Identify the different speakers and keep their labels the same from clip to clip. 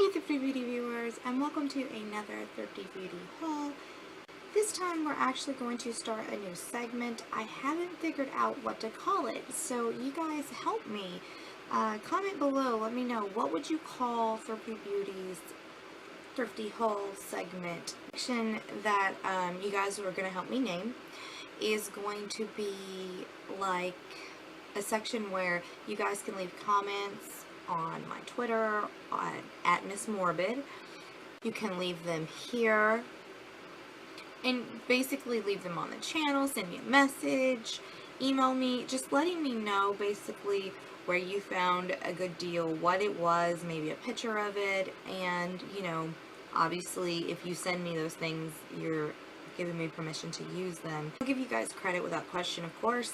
Speaker 1: Hey Thrifty Beauty viewers, and welcome to another Thrifty Beauty haul. This time we're actually going to start a new segment. I haven't figured out what to call it, so you guys help me. Comment below, let me know, what would you call Thrifty Beauty's Thrifty haul segment? The section that you guys are going to help me name is going to be like a section where you guys can leave comments on my Twitter at Miss Morbid. You can leave them here and basically leave them on the channel, send me a message, email me, just letting me know basically where you found a good deal, what it was, maybe a picture of it, and you know, obviously if you send me those things, you're giving me permission to use them. I'll give you guys credit without question, of course.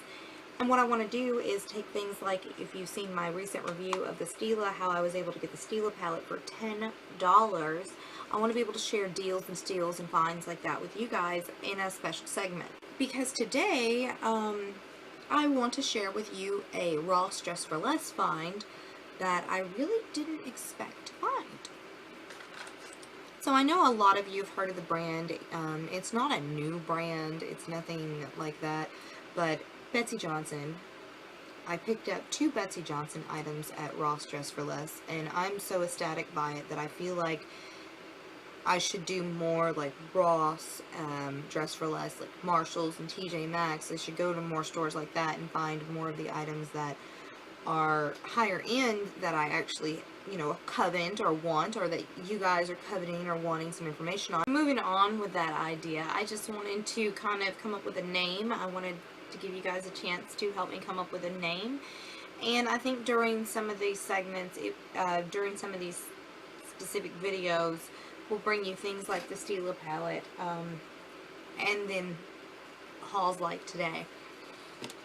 Speaker 1: And what I want to do is take things like, if you've seen my recent review of the Stila, how I was able to get the Stila palette for $10, I want to be able to share deals and steals and finds like that with you guys in a special segment. Because today, I want to share with you a Ross Dress for Less find that I really didn't expect to find. So I know a lot of you have heard of the brand. It's not a new brand, it's nothing like that, but Betsey Johnson. I picked up 2 Betsey Johnson items at Ross Dress for Less, and I'm so ecstatic by it that I feel like I should do more like Ross Dress for Less, like Marshalls and TJ Maxx. I should go to more stores like that and find more of the items that are higher end that I actually, you know, covet or want, or that you guys are coveting or wanting some information on. Moving on with that idea, I just wanted to kind of come up with a name. I wanted to give you guys a chance to help me come up with a name, and I think during some of these segments, during some of these specific videos, we'll bring you things like the Stila palette, and then hauls like today.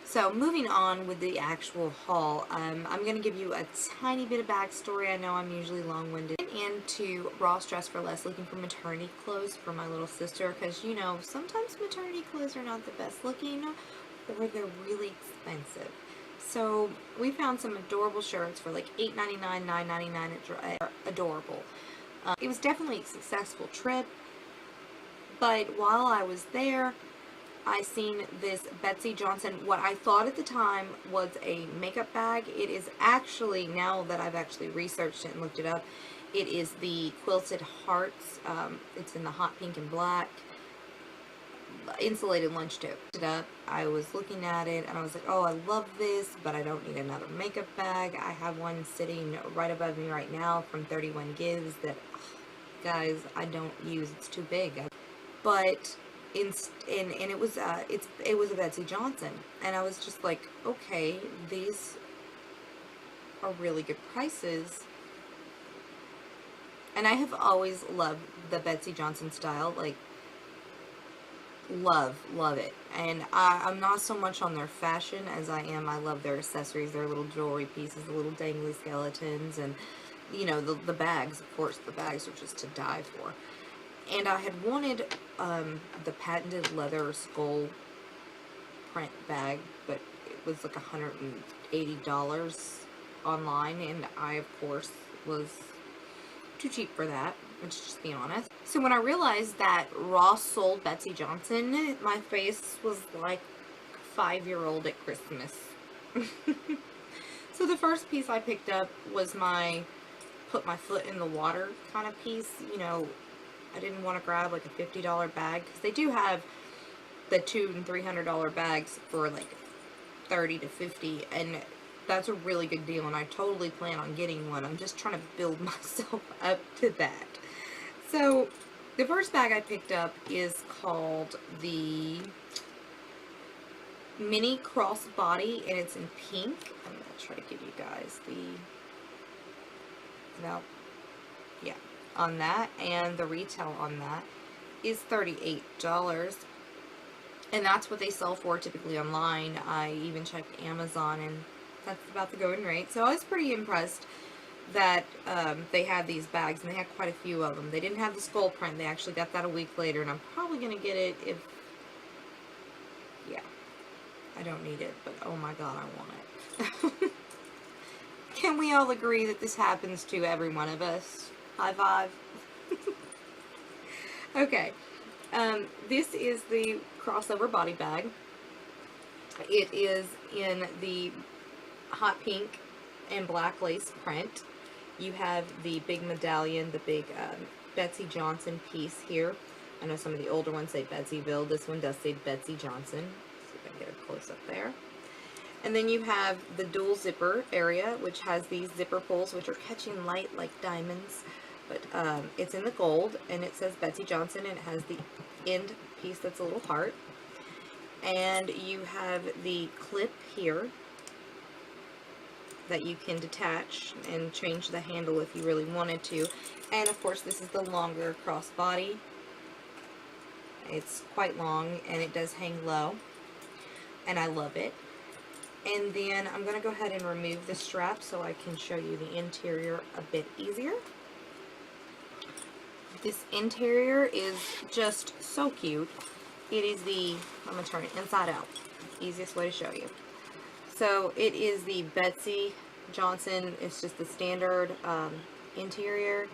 Speaker 1: So moving on with the actual haul, I'm going to give you a tiny bit of backstory. I know I'm usually long-winded. I went into Ross Dress for Less looking for maternity clothes for my little sister, because you know, sometimes maternity clothes are not the best looking, or they're really expensive. So we found some adorable shirts for like $8.99, $9.99, adorable. It was definitely a successful trip, but while I was there, I seen this Betsey Johnson, what I thought at the time was a makeup bag. It is actually, now that I've actually researched it and looked it up, it is the Quilted Hearts. It's in the hot pink and black insulated lunch tube. I was looking at it and I was like, oh, I love this, but I don't need another makeup bag. I have one sitting right above me right now from 31 Gives that, guys, I don't use. It's too big. But it was a Betsey Johnson, and I was just like, okay, these are really good prices. And I have always loved the Betsey Johnson style, like love it. And I'm not so much on their fashion as I love their accessories, their little jewelry pieces, the little dangly skeletons, and you know, the bags. Of course, the bags are just to die for. And I had wanted the patented leather skull print bag, but it was like $180 online, and I, of course, was too cheap for that, let's just be honest. So when I realized that Ross sold Betsey Johnson, my face was like a 5-year-old at Christmas. So the first piece I picked up was my put my foot in the water kind of piece. You know, I didn't want to grab like a $50 bag, because they do have the $200 and $300 bags for like $30 to $50, and that's a really good deal, and I totally plan on getting one. I'm just trying to build myself up to that. So the first bag I picked up is called the Mini Crossbody, and it's in pink. I'm going to try to give you guys on that, and the retail on that is $38, and that's what they sell for typically online. I even checked Amazon, and that's about the going rate. So I was pretty impressed that they had these bags, and they had quite a few of them. They didn't have the skull print. They actually got that a week later, and I'm probably going to get it if, yeah, I don't need it, but oh my god, I want it. Can we all agree that this happens to every one of us? High five. Okay. This is the crossover body bag. It is in the hot pink and black lace print. You have the big medallion, the big Betsey Johnson piece here. I know some of the older ones say Betseyville. This one does say Betsey Johnson. Let's see if I can get a close up there. And then you have the dual zipper area, which has these zipper pulls, which are catching light like diamonds. But it's in the gold, and it says Betsey Johnson, and it has the end piece that's a little heart. And you have the clip here that you can detach and change the handle if you really wanted to. And of course, this is the longer crossbody. It's quite long, and it does hang low, and I love it. And then I'm going to go ahead and remove the strap so I can show you the interior a bit easier. This interior is just so cute. It is the, I'm going to turn it inside out. Easiest way to show you. So it is the Betsey Johnson. It's just the standard interior.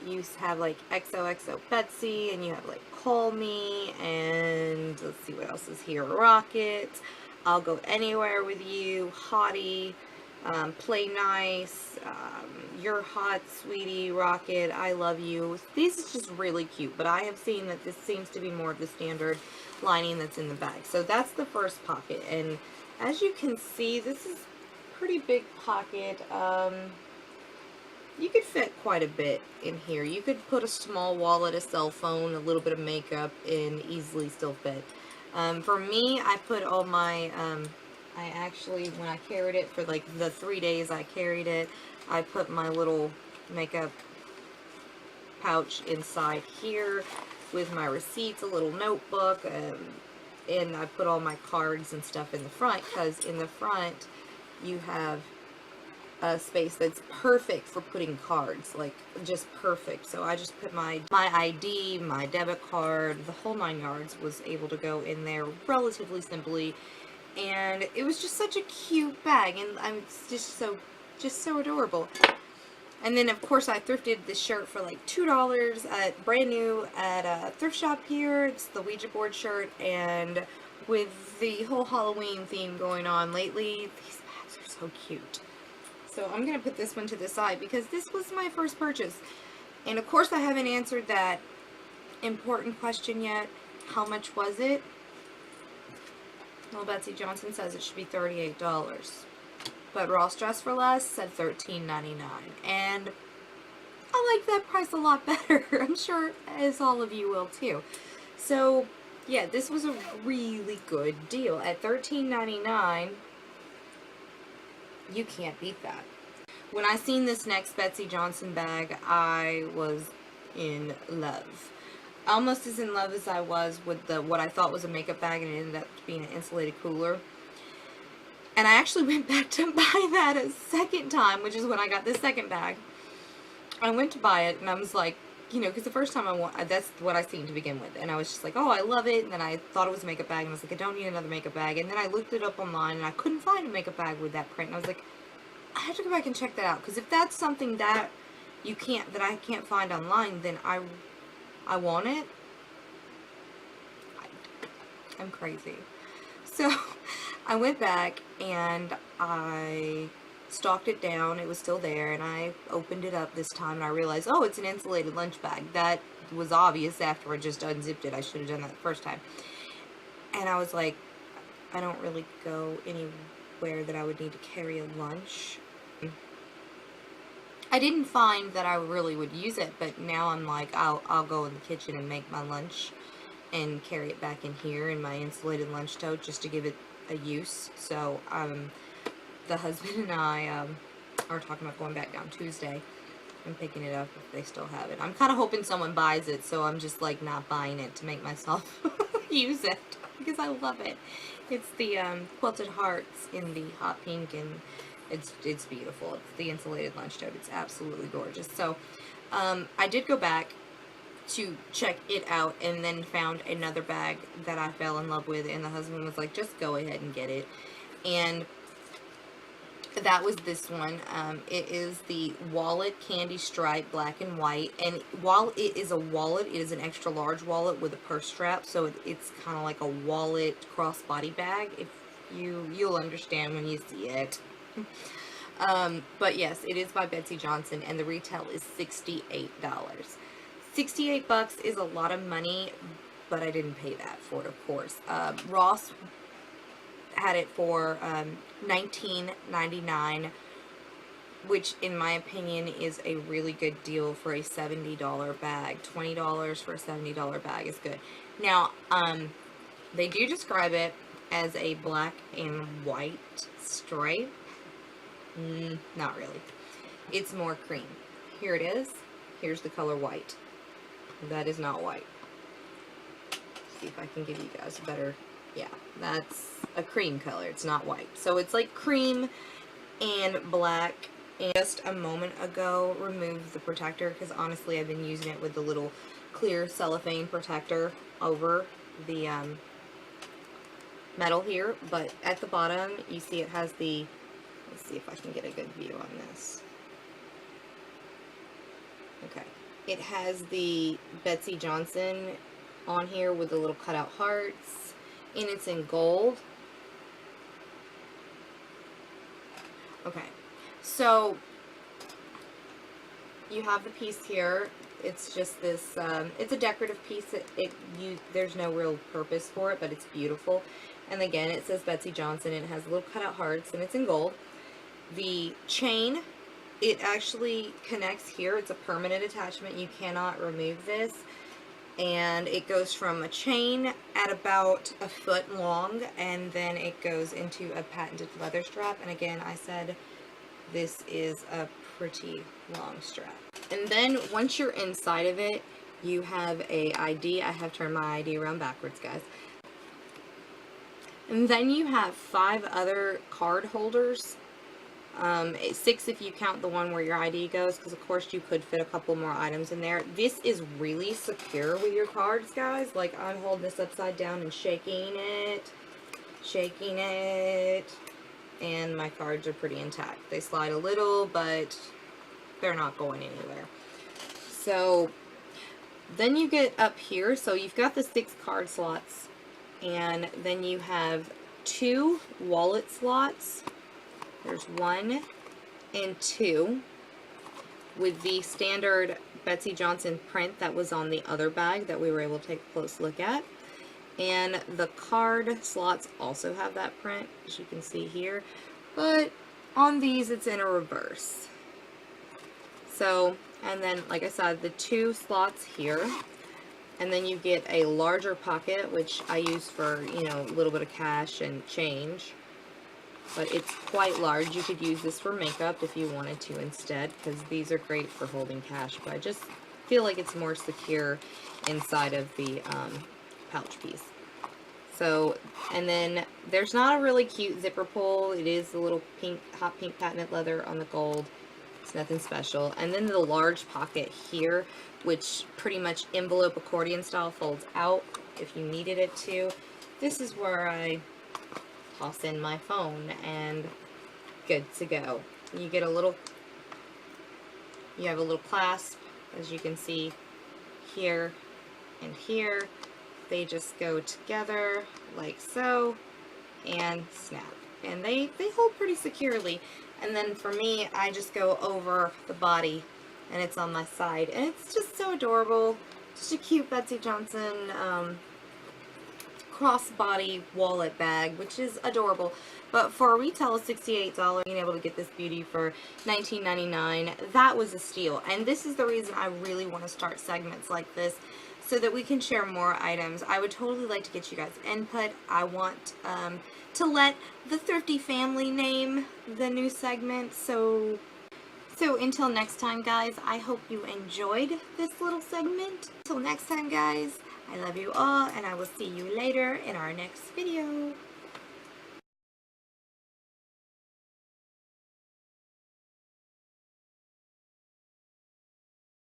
Speaker 1: You have like XOXO Betsey, and you have like Call Me, and let's see what else is here. Rocket, I'll Go Anywhere With You, Hottie, Play Nice, You're Hot, Sweetie, Rocket, I Love You. This is just really cute, but I have seen that this seems to be more of the standard lining that's in the bag. So that's the first pocket, and as you can see, this is a pretty big pocket. You could fit quite a bit in here. You could put a small wallet, a cell phone, a little bit of makeup, and easily still fit. For me, I put all my, I actually, when I carried it for like the 3 days I carried it, I put my little makeup pouch inside here with my receipts, a little notebook, and I put all my cards and stuff in the front, because in the front you have a space that's perfect for putting cards, like just perfect. So I just put my ID, my debit card, the whole 9 yards was able to go in there relatively simply, and it was just such a cute bag, and I'm just so adorable. And then of course I thrifted this shirt for like $2 brand new at a thrift shop here. It's the Ouija board shirt, and with the whole Halloween theme going on lately, these bags are so cute. So I'm going to put this one to the side because this was my first purchase. And of course I haven't answered that important question yet. How much was it? Well, Betsey Johnson says it should be $38. But Ross Dress for Less said $13.99. And I like that price a lot better. I'm sure as all of you will too. So yeah, this was a really good deal. At $13.99, you can't beat that. When I seen this next Betsey Johnson bag, I was in love. Almost as in love as I was with what I thought was a makeup bag, and it ended up being an insulated cooler. And I actually went back to buy that a second time, which is when I got this second bag. I went to buy it, and I was like, you know, because the first time that's what I seen to begin with. And I was just like, oh, I love it. And then I thought it was a makeup bag, and I was like, I don't need another makeup bag. And then I looked it up online, and I couldn't find a makeup bag with that print. And I was like, I have to go back and check that out. Because if that's something that I can't find online, then I want it. I'm crazy. So I went back, and I stalked it down. It was still there, and I opened it up this time, and I realized, oh, it's an insulated lunch bag. That was obvious after I just unzipped it. I should have done that the first time. And I was like, I don't really go anywhere that I would need to carry a lunch. I didn't find that I really would use it, but now I'm like, I'll go in the kitchen and make my lunch and carry it back in here in my insulated lunch tote just to give it a use. So the husband and I are talking about going back down Tuesday and picking it up if they still have it. I'm kind of hoping someone buys it, so I'm just like not buying it to make myself use it because I love it. It's the quilted hearts in the hot pink, and it's beautiful. It's the insulated lunch tote. It's absolutely gorgeous. So I did go back to check it out, and then found another bag that I fell in love with, and the husband was like, just go ahead and get it. And
Speaker 2: that was this one. It is the wallet candy stripe black and white, and while it is a wallet, it is an extra large wallet with a purse strap, so it's kind of like a wallet crossbody bag. If you'll understand when you see it. But yes, it is by Betsey Johnson, and the retail is $68. $68 is a lot of money, but I didn't pay that for it, of course. Ross had it for $19.99, which in my opinion is a really good deal for a $70 bag. $20 for a $70 bag is good. Now, they do describe it as a black and white stripe. Not really. It's more cream. Here it is. Here's the color white. That is not white. See if I can give you guys a better... Yeah, that's a cream color. It's not white. So it's like cream and black. And just a moment ago, removed the protector because honestly I've been using it with the little clear cellophane protector over the metal here. But at the bottom, you see it has the... Let's see if I can get a good view on this. Okay. It has the Betsey Johnson on here with the little cutout hearts. And it's in gold. Okay, so you have the piece here. It's just this, it's a decorative piece. There's no real purpose for it, but it's beautiful. And again, it says Betsey Johnson, and it has little cutout hearts, and it's in gold. The chain, it actually connects here. It's a permanent attachment. You cannot remove this. And it goes from a chain at about a foot long, and then it goes into a patented leather strap. And again, I said this is a pretty long strap. And then once you're inside of it, you have a ID. I have turned my ID around backwards, guys. And then you have 5 other card holders. 6 if you count the one where your ID goes, because of course you could fit a couple more items in there. This is really secure with your cards, guys. Like, I'm holding this upside down and shaking it, and my cards are pretty intact. They slide a little, but they're not going anywhere. So then you get up here, so you've got the 6 card slots, and then you have 2 wallet slots. There's 1 and 2 with the standard Betsey Johnson print that was on the other bag that we were able to take a close look at. And the card slots also have that print, as you can see here. But on these, it's in a reverse. So, and then, like I said, the 2 slots here. And then you get a larger pocket, which I use for, you know, a little bit of cash and change. But it's quite large. You could use this for makeup if you wanted to instead, because these are great for holding cash. But I just feel like it's more secure inside of the pouch piece. So, and then there's not a really cute zipper pull. It is the little pink, hot pink patented leather on the gold. It's nothing special. And then the large pocket here, which pretty much envelope accordion style folds out if you needed it to. This is where I toss in my phone and good to go. You get a little, you have a little clasp, as you can see here and here. They just go together like so and snap, and they hold pretty securely. And then for me, I just go over the body and it's on my side, and it's just so adorable. Just a cute Betsey Johnson crossbody wallet bag, which is adorable. But for a retail of $68, being able to get this beauty for $19.99, that was a steal. And this is the reason I really want to start segments like this, so that we can share more items. I would totally like to get you guys input. I want to let the Thrifty family name the new segment. So until next time, guys, I hope you enjoyed this little segment. Until next time, guys, I love you all, and I will see you later in our next video.